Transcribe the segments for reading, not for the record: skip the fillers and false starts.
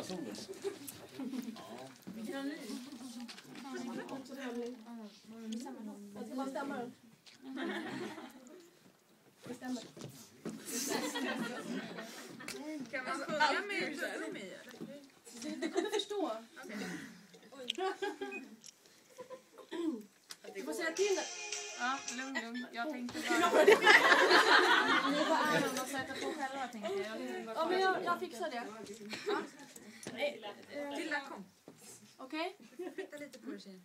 solen. Vilken ny? Jag ska bara stämma den. Det stämmer. Kan man sjunga med tuggummi? Du kommer förstå. Du får säga till. Ja, lugn. Jag tänkte bara... Ni var äran att sätta på själva, tänkte jag. Ja, men jag fixar det. Tilda, kom. Okej? Flytta lite på dig, tjejen.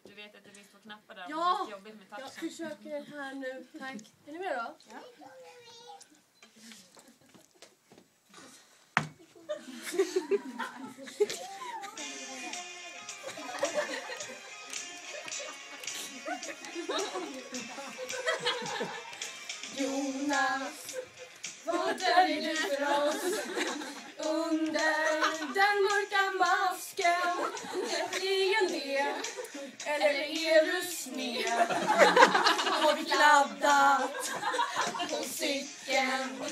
Du vet att det finns två knappar där. Ja, det är jobbigt med jag touchen. försöker här nu. Tack. Är ni med då? Ja. Jonas, vad döljer du för oss? Under den mörka masken, ett leende, eller är du sned? Har vi kladdat på cykeln?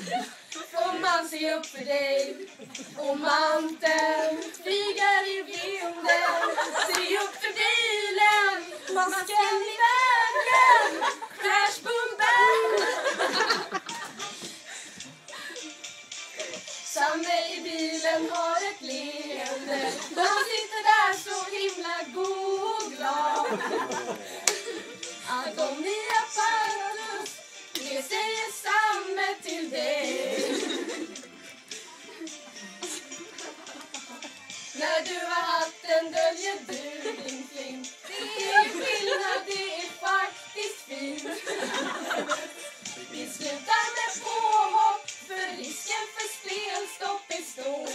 Får man se upp för dig? Och manteln flyger i vinden. Se upp för bilen, masken i vägen, crashbomben. Samme i bilen har ett leende. Han sitter där så himla god och glad. Att om ni har parlus, det säger Samme till dig. När du har hatten döljer du din flint. Det är skillnad, det är faktiskt fint. Vi slutar med påhopp, för risken för spelstopp är stor.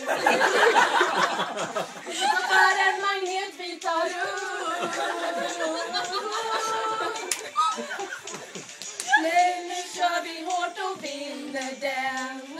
För en magnet vi tar upp. Nej, nu kör vi hårt och vinner den.